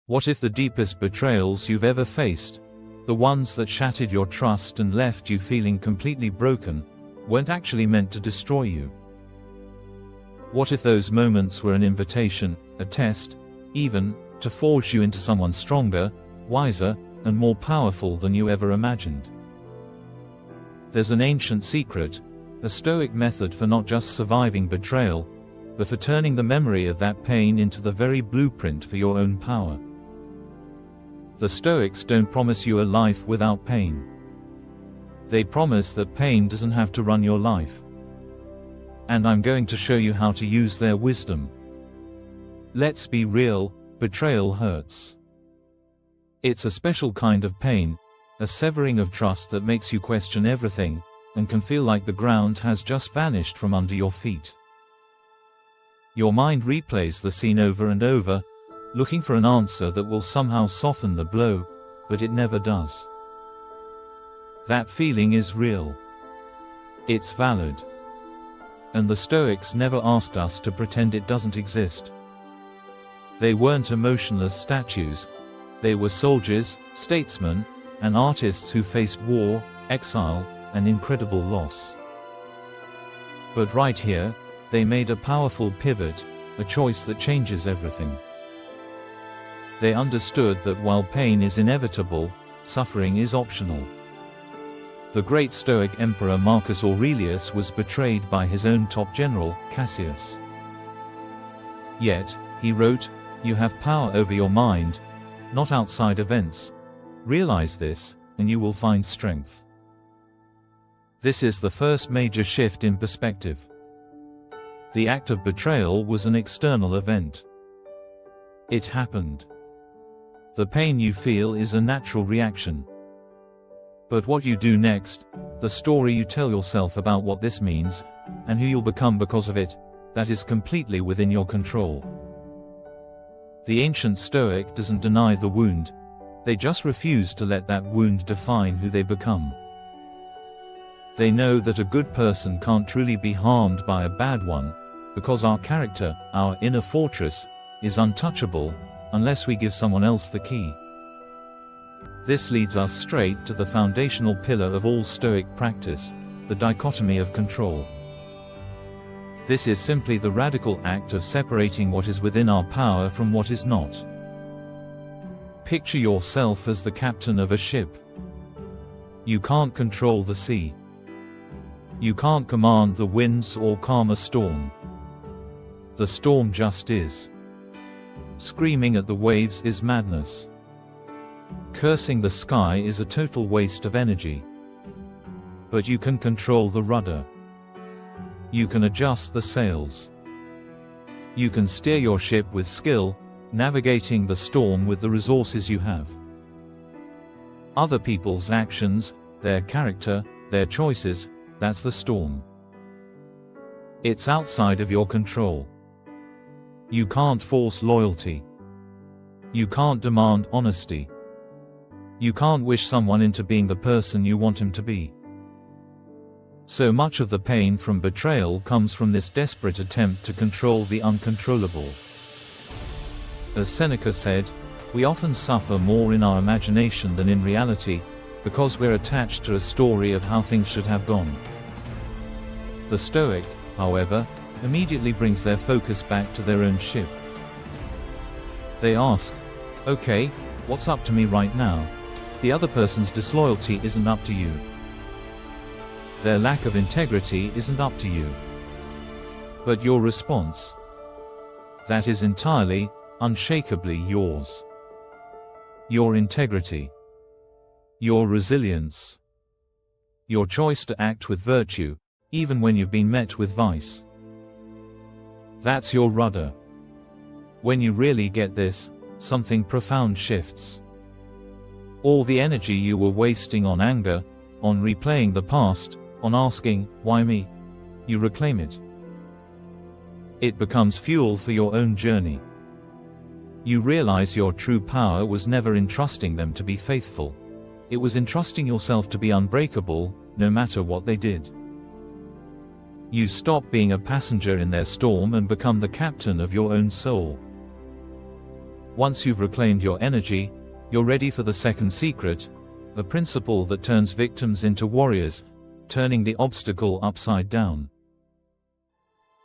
What if the deepest betrayals you've ever faced, the ones that shattered your trust and left you feeling completely broken, weren't actually meant to destroy you? What if those moments were an invitation, a test, even, to forge you into someone stronger, wiser, and more powerful than you ever imagined? There's an ancient secret, a Stoic method for not just surviving betrayal, but for turning the memory of that pain into the very blueprint for your own power. The Stoics don't promise you a life without pain. They promise that pain doesn't have to run your life. And I'm going to show you how to use their wisdom. Let's be real, betrayal hurts. It's a special kind of pain, a severing of trust that makes you question everything, and can feel like the ground has just vanished from under your feet. Your mind replays the scene over and over, looking for an answer that will somehow soften the blow, but it never does. That feeling is real. It's valid. And the Stoics never asked us to pretend it doesn't exist. They weren't emotionless statues. They were soldiers, statesmen, and artists who faced war, exile, and incredible loss. But right here, they made a powerful pivot, a choice that changes everything. They understood that while pain is inevitable, suffering is optional. The great Stoic emperor Marcus Aurelius was betrayed by his own top general, Cassius. Yet, he wrote, "You have power over your mind, not outside events. Realize this, and you will find strength." This is the first major shift in perspective. The act of betrayal was an external event. It happened. The pain you feel is a natural reaction. But what you do next, the story you tell yourself about what this means, and who you'll become because of it, that is completely within your control. The ancient Stoic doesn't deny the wound, they just refuse to let that wound define who they become. They know that a good person can't truly be harmed by a bad one, because our character, our inner fortress, is untouchable, unless we give someone else the key. This leads us straight to the foundational pillar of all Stoic practice, the dichotomy of control. This is simply the radical act of separating what is within our power from what is not. Picture yourself as the captain of a ship. You can't control the sea. You can't command the winds or calm a storm. The storm just is. Screaming at the waves is madness. Cursing the sky is a total waste of energy. But you can control the rudder. You can adjust the sails. You can steer your ship with skill, navigating the storm with the resources you have. Other people's actions, their character, their choices, that's the storm. It's outside of your control. You can't force loyalty. You can't demand honesty. You can't wish someone into being the person you want him to be. So much of the pain from betrayal comes from this desperate attempt to control the uncontrollable. As Seneca said, we often suffer more in our imagination than in reality, because we're attached to a story of how things should have gone. The Stoic, however, immediately brings their focus back to their own ship. They ask, okay, what's up to me right now? The other person's disloyalty isn't up to you. Their lack of integrity isn't up to you. But your response, that is entirely, unshakably yours. Your integrity. Your resilience. Your choice to act with virtue, even when you've been met with vice. That's your rudder. When you really get this, something profound shifts. All the energy you were wasting on anger, on replaying the past, on asking, why me? You reclaim it. It becomes fuel for your own journey. You realize your true power was never in trusting them to be faithful. It was in trusting yourself to be unbreakable, no matter what they did. You stop being a passenger in their storm and become the captain of your own soul. Once you've reclaimed your energy, you're ready for the second secret, a principle that turns victims into warriors, turning the obstacle upside down.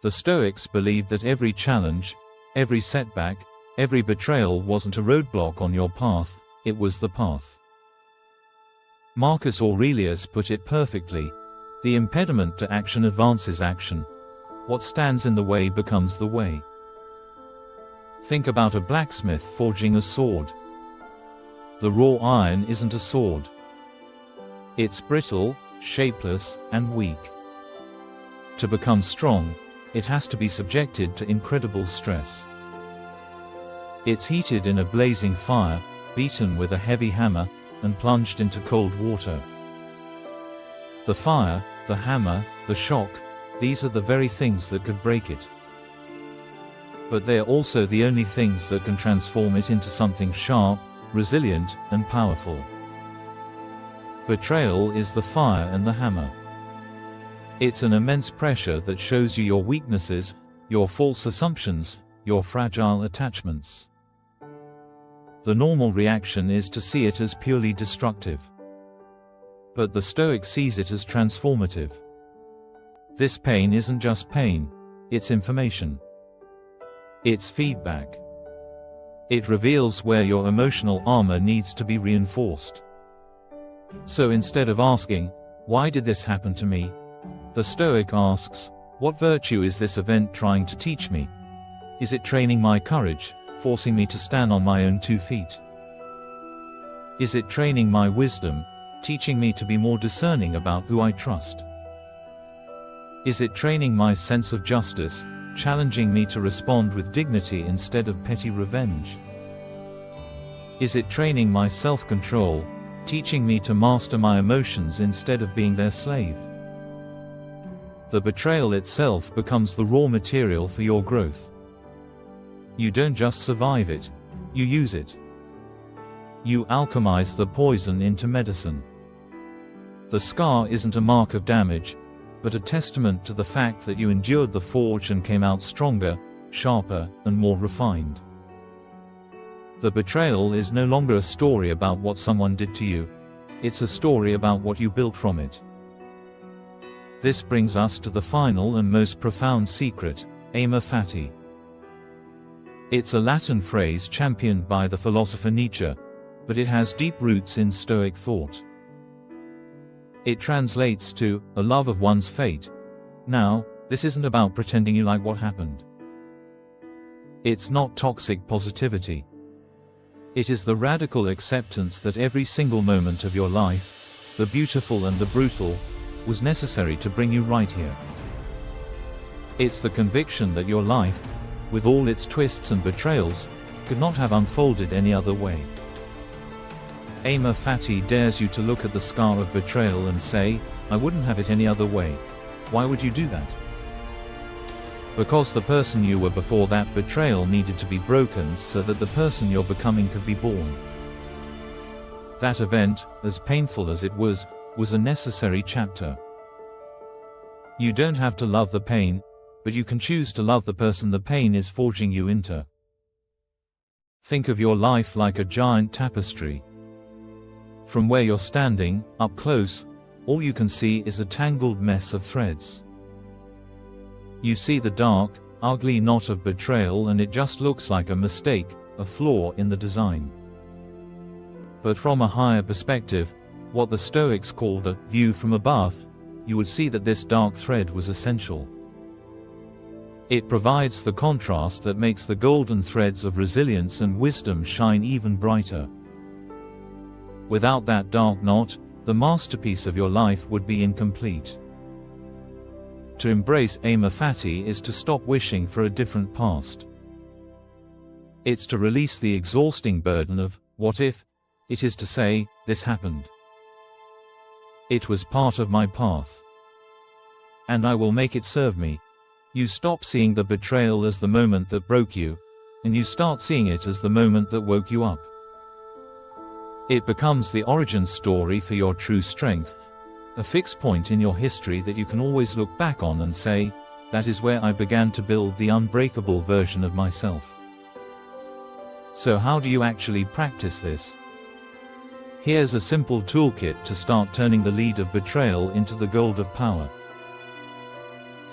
The Stoics believed that every challenge, every setback, every betrayal wasn't a roadblock on your path, it was the path. Marcus Aurelius put it perfectly: the impediment to action advances action. What stands in the way becomes the way. Think about a blacksmith forging a sword. The raw iron isn't a sword. It's brittle, shapeless, and weak. To become strong, it has to be subjected to incredible stress. It's heated in a blazing fire, beaten with a heavy hammer, and plunged into cold water. The fire, the hammer, the shock, these are the very things that could break it. But they are also the only things that can transform it into something sharp, resilient, and powerful. Betrayal is the fire and the hammer. It's an immense pressure that shows you your weaknesses, your false assumptions, your fragile attachments. The normal reaction is to see it as purely destructive. But the Stoic sees it as transformative. This pain isn't just pain, it's information. It's feedback. It reveals where your emotional armor needs to be reinforced. So instead of asking, "Why did this happen to me?" the Stoic asks, "What virtue is this event trying to teach me? Is it training my courage, forcing me to stand on my own 2 feet? Is it training my wisdom, teaching me to be more discerning about who I trust? Is it training my sense of justice, challenging me to respond with dignity instead of petty revenge? Is it training my self-control, teaching me to master my emotions instead of being their slave?" The betrayal itself becomes the raw material for your growth. You don't just survive it, you use it. You alchemize the poison into medicine. The scar isn't a mark of damage, but a testament to the fact that you endured the forge and came out stronger, sharper, and more refined. The betrayal is no longer a story about what someone did to you, it's a story about what you built from it. This brings us to the final and most profound secret, amor fati. It's a Latin phrase championed by the philosopher Nietzsche, but it has deep roots in Stoic thought. It translates to, a love of one's fate. Now, this isn't about pretending you like what happened. It's not toxic positivity. It is the radical acceptance that every single moment of your life, the beautiful and the brutal, was necessary to bring you right here. It's the conviction that your life, with all its twists and betrayals, could not have unfolded any other way. Amor fati dares you to look at the scar of betrayal and say, "I wouldn't have it any other way." Why would you do that? Because the person you were before that betrayal needed to be broken so that the person you're becoming could be born. That event, as painful as it was a necessary chapter. You don't have to love the pain, but you can choose to love the person the pain is forging you into. Think of your life like a giant tapestry. From where you're standing, up close, all you can see is a tangled mess of threads. You see the dark, ugly knot of betrayal and it just looks like a mistake, a flaw in the design. But from a higher perspective, what the Stoics called a view from above, you would see that this dark thread was essential. It provides the contrast that makes the golden threads of resilience and wisdom shine even brighter. Without that dark knot, the masterpiece of your life would be incomplete. To embrace amor fati is to stop wishing for a different past. It's to release the exhausting burden of, what if? It is to say, this happened. It was part of my path. And I will make it serve me. You stop seeing the betrayal as the moment that broke you, and you start seeing it as the moment that woke you up. It becomes the origin story for your true strength, a fixed point in your history that you can always look back on and say, that is where I began to build the unbreakable version of myself. So how do you actually practice this? Here's a simple toolkit to start turning the lead of betrayal into the gold of power.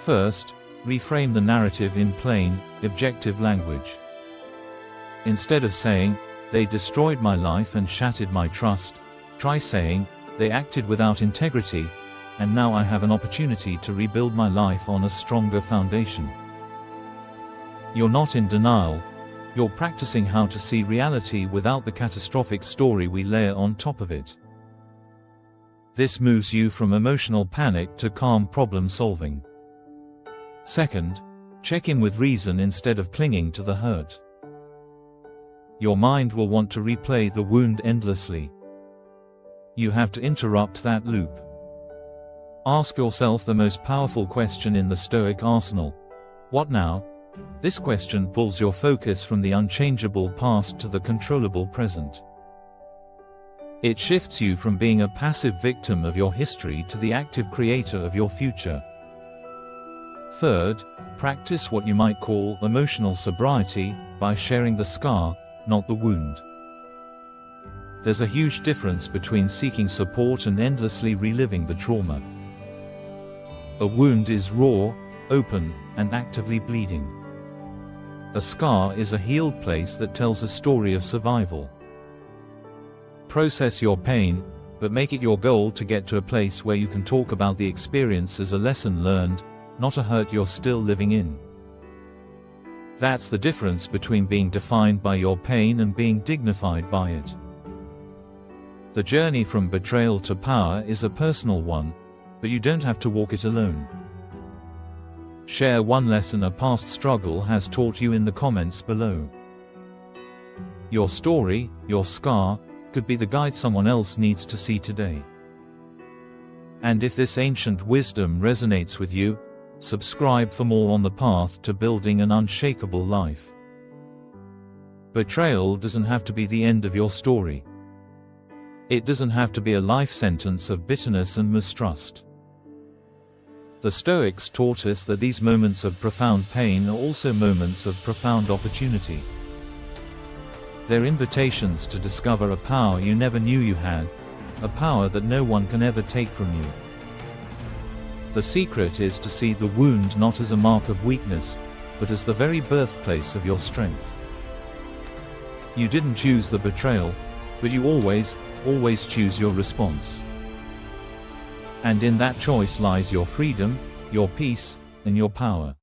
First, reframe the narrative in plain, objective language. Instead of saying, "They destroyed my life and shattered my trust," try saying, "They acted without integrity, and now I have an opportunity to rebuild my life on a stronger foundation." You're not in denial. You're practicing how to see reality without the catastrophic story we layer on top of it. This moves you from emotional panic to calm problem solving. Second, check in with reason instead of clinging to the hurt. Your mind will want to replay the wound endlessly. You have to interrupt that loop. Ask yourself the most powerful question in the Stoic arsenal: what now? This question pulls your focus from the unchangeable past to the controllable present. It shifts you from being a passive victim of your history to the active creator of your future. Third, practice what you might call emotional sobriety by sharing the scar, not the wound. There's a huge difference between seeking support and endlessly reliving the trauma. A wound is raw, open, and actively bleeding. A scar is a healed place that tells a story of survival. Process your pain, but make it your goal to get to a place where you can talk about the experience as a lesson learned, not a hurt you're still living in. That's the difference between being defined by your pain and being dignified by it. The journey from betrayal to power is a personal one, but you don't have to walk it alone. Share one lesson a past struggle has taught you in the comments below. Your story, your scar, could be the guide someone else needs to see today. And if this ancient wisdom resonates with you, subscribe for more on the path to building an unshakable life. Betrayal doesn't have to be the end of your story. It doesn't have to be a life sentence of bitterness and mistrust. The Stoics taught us that these moments of profound pain are also moments of profound opportunity. They're invitations to discover a power you never knew you had, a power that no one can ever take from you. The secret is to see the wound not as a mark of weakness, but as the very birthplace of your strength. You didn't choose the betrayal, but you always choose your response. And in that choice lies your freedom, your peace, and your power.